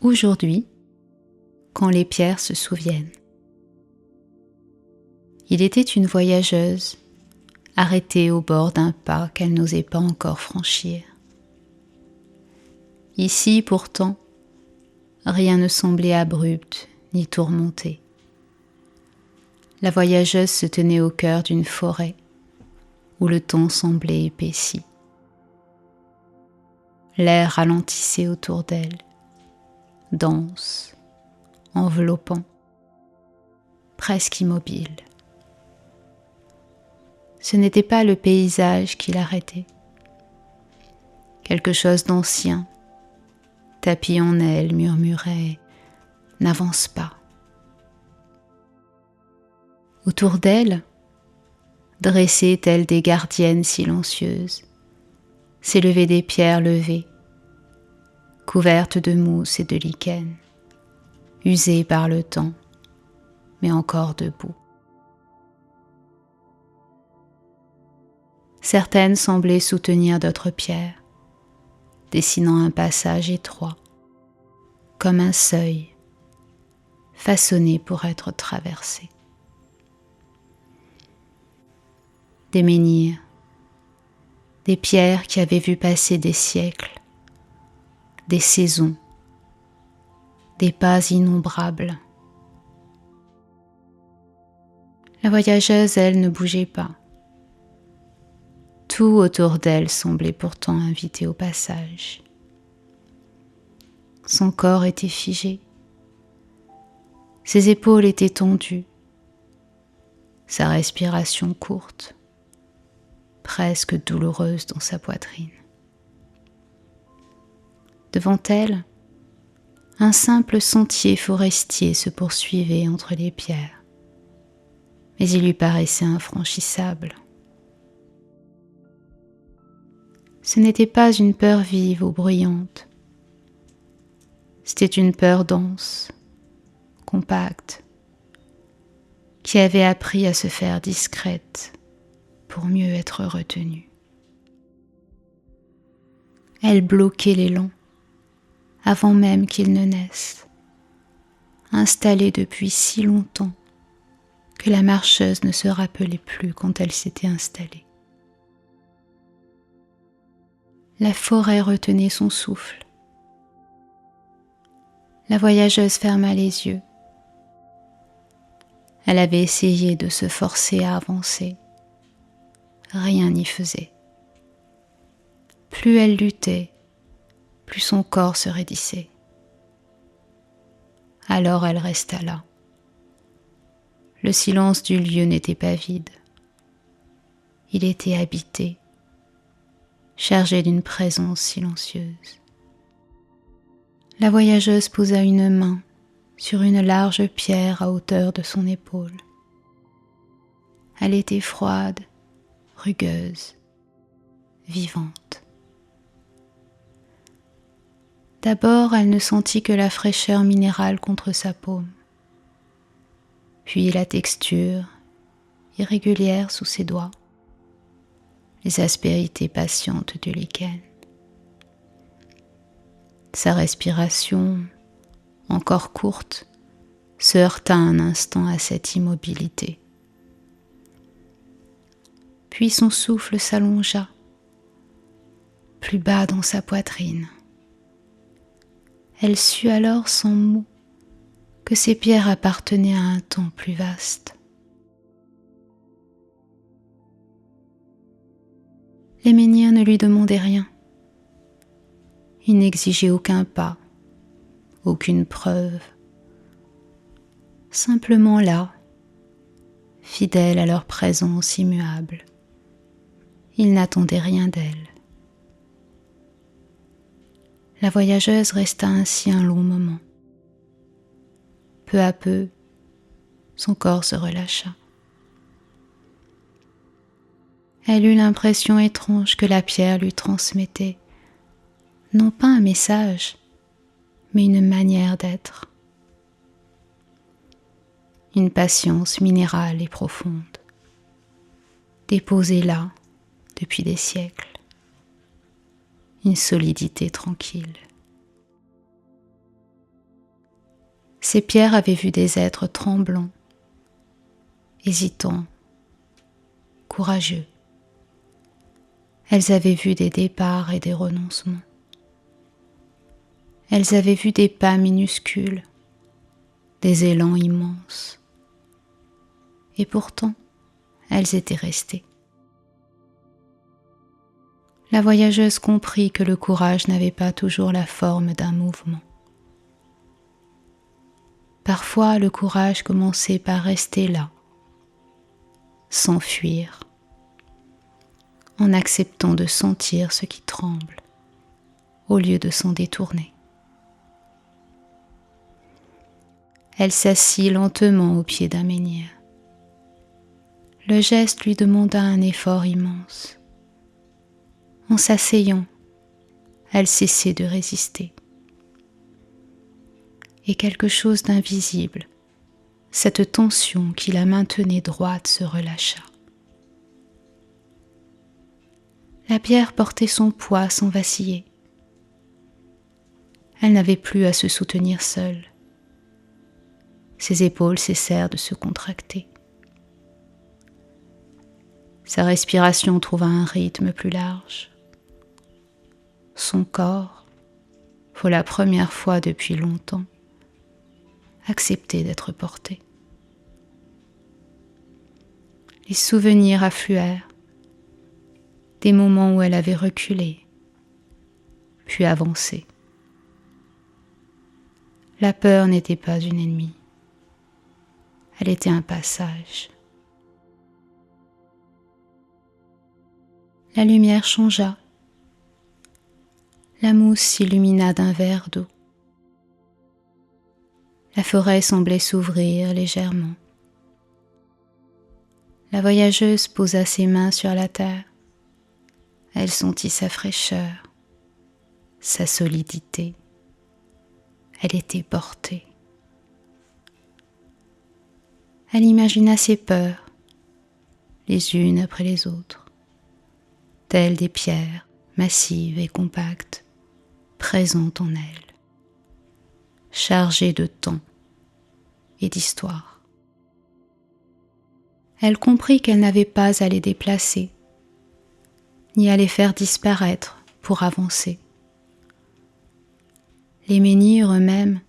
Aujourd'hui, quand les pierres se souviennent. Il était une voyageuse, arrêtée au bord d'un pas qu'elle n'osait pas encore franchir. Ici, pourtant, rien ne semblait abrupt ni tourmenté. La voyageuse se tenait au cœur d'une forêt où le temps semblait épaissi. L'air ralentissait autour d'elle, dense, enveloppant, presque immobile. Ce n'était pas le paysage qui l'arrêtait. Quelque chose d'ancien, tapis en elle, murmurait « N'avance pas ». Autour d'elle, dressées telles des gardiennes silencieuses, s'élevaient des pierres levées, couvertes de mousse et de lichen, usées par le temps, mais encore debout. Certaines semblaient soutenir d'autres pierres, dessinant un passage étroit, comme un seuil, façonné pour être traversé. Des menhirs, des pierres qui avaient vu passer des siècles, des saisons, des pas innombrables. La voyageuse, elle, ne bougeait pas. Tout autour d'elle semblait pourtant invité au passage. Son corps était figé, ses épaules étaient tendues, sa respiration courte, presque douloureuse dans sa poitrine. Devant elle, un simple sentier forestier se poursuivait entre les pierres, mais il lui paraissait infranchissable. Ce n'était pas une peur vive ou bruyante, c'était une peur dense, compacte, qui avait appris à se faire discrète pour mieux être retenue. Elle bloquait l'élan avant même qu'il ne naisse, installée depuis si longtemps que la marcheuse ne se rappelait plus quand elle s'était installée. La forêt retenait son souffle. La voyageuse ferma les yeux. Elle avait essayé de se forcer à avancer. Rien n'y faisait. Plus elle luttait, plus son corps se raidissait. Alors elle resta là. Le silence du lieu n'était pas vide. Il était habité, chargé d'une présence silencieuse. La voyageuse posa une main sur une large pierre à hauteur de son épaule. Elle était froide, rugueuse, vivante. D'abord, elle ne sentit que la fraîcheur minérale contre sa paume, puis la texture irrégulière sous ses doigts, les aspérités patientes du lichen. Sa respiration, encore courte, se heurta un instant à cette immobilité. Puis son souffle s'allongea, plus bas dans sa poitrine. Elle sut alors sans mots que ces pierres appartenaient à un temps plus vaste. Les menhirs ne lui demandaient rien. Ils n'exigeaient aucun pas, aucune preuve. Simplement là, fidèles à leur présence immuable. Ils n'attendaient rien d'elle. La voyageuse resta ainsi un long moment. Peu à peu, son corps se relâcha. Elle eut l'impression étrange que la pierre lui transmettait, non pas un message, mais une manière d'être. Une patience minérale et profonde, déposée là depuis des siècles. Une solidité tranquille. Ces pierres avaient vu des êtres tremblants, hésitants, courageux. Elles avaient vu des départs et des renoncements. Elles avaient vu des pas minuscules, des élans immenses. Et pourtant, elles étaient restées. La voyageuse comprit que le courage n'avait pas toujours la forme d'un mouvement. Parfois, le courage commençait par rester là, s'enfuir, en acceptant de sentir ce qui tremble, au lieu de s'en détourner. Elle s'assit lentement au pied d'un menhir. Le geste lui demanda un effort immense. En s'asseyant, elle cessait de résister. Et quelque chose d'invisible, cette tension qui la maintenait droite, se relâcha. La pierre portait son poids sans vaciller. Elle n'avait plus à se soutenir seule. Ses épaules cessèrent de se contracter. Sa respiration trouva un rythme plus large. Son corps, pour la première fois depuis longtemps, acceptait d'être porté. Les souvenirs affluèrent, des moments où elle avait reculé, puis avancé. La peur n'était pas une ennemie, elle était un passage. La lumière changea. La mousse s'illumina d'un verre d'eau. La forêt semblait s'ouvrir légèrement. La voyageuse posa ses mains sur la terre. Elle sentit sa fraîcheur, sa solidité. Elle était portée. Elle imagina ses peurs, les unes après les autres, telles des pierres massives et compactes, présentes en elle, chargées de temps et d'histoire. Elle comprit qu'elle n'avait pas à les déplacer, ni à les faire disparaître pour avancer. Les menhirs eux-mêmes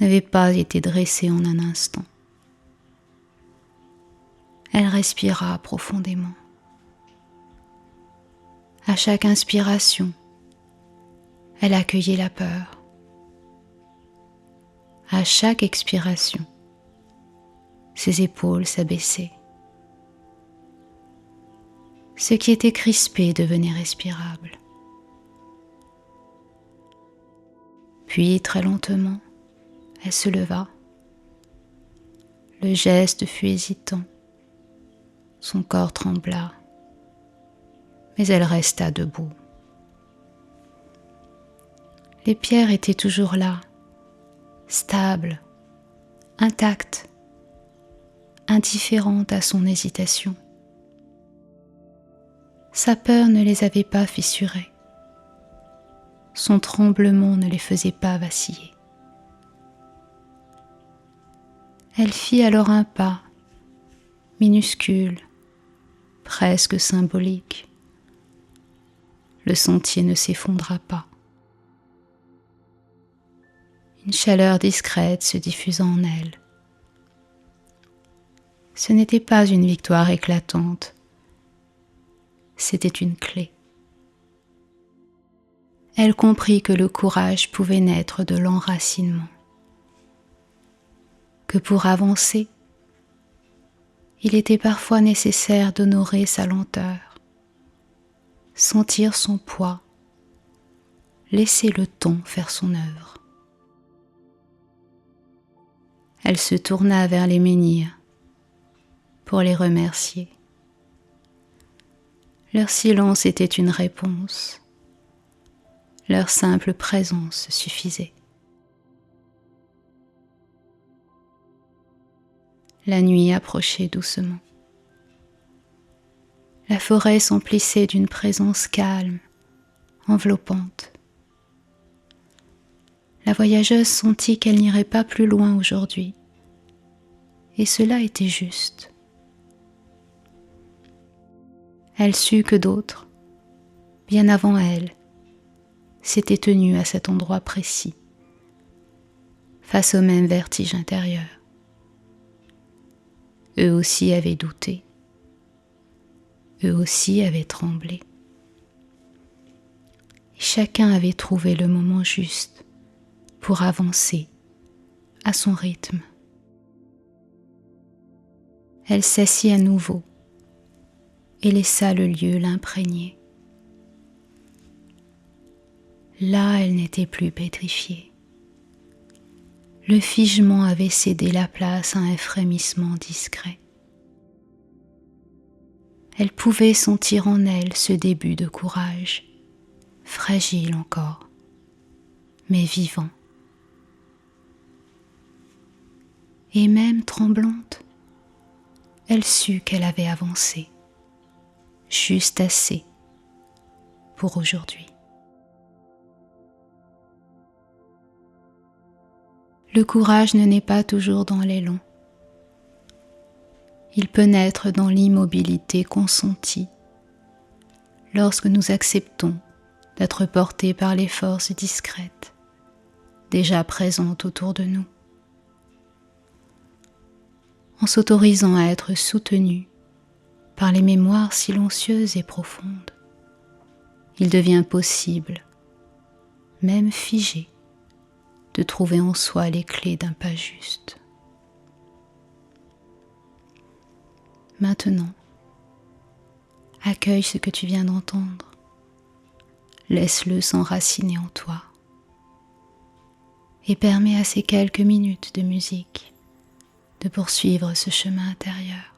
n'avaient pas été dressés en un instant. Elle respira profondément. À chaque inspiration, elle accueillait la peur. À chaque expiration, ses épaules s'abaissaient. Ce qui était crispé devenait respirable. Puis, très lentement, elle se leva. Le geste fut hésitant. Son corps trembla, mais elle resta debout. Les pierres étaient toujours là, stables, intactes, indifférentes à son hésitation. Sa peur ne les avait pas fissurées. Son tremblement ne les faisait pas vaciller. Elle fit alors un pas, minuscule, presque symbolique. Le sentier ne s'effondra pas. Une chaleur discrète se diffusa en elle. Ce n'était pas une victoire éclatante, c'était une clé. Elle comprit que le courage pouvait naître de l'enracinement, que pour avancer, il était parfois nécessaire d'honorer sa lenteur, sentir son poids, laisser le temps faire son œuvre. Elle se tourna vers les menhirs pour les remercier. Leur silence était une réponse. Leur simple présence suffisait. La nuit approchait doucement. La forêt s'emplissait d'une présence calme, enveloppante. La voyageuse sentit qu'elle n'irait pas plus loin aujourd'hui, et cela était juste. Elle sut que d'autres, bien avant elle, s'étaient tenus à cet endroit précis, face au même vertige intérieur. Eux aussi avaient douté, eux aussi avaient tremblé. Et chacun avait trouvé le moment juste pour avancer à son rythme. Elle s'assit à nouveau et laissa le lieu l'imprégner. Là, elle n'était plus pétrifiée. Le figement avait cédé la place à un frémissement discret. Elle pouvait sentir en elle ce début de courage, fragile encore, mais vivant. Et même tremblante, elle sut qu'elle avait avancé, juste assez pour aujourd'hui. Le courage ne naît pas toujours dans l'élan. Il peut naître dans l'immobilité consentie, lorsque nous acceptons d'être portés par les forces discrètes, déjà présentes autour de nous. En s'autorisant à être soutenus par les mémoires silencieuses et profondes, il devient possible, même figé, de trouver en soi les clés d'un pas juste. Maintenant, accueille ce que tu viens d'entendre. Laisse-le s'enraciner en toi et permets à ces quelques minutes de musique de poursuivre ce chemin intérieur.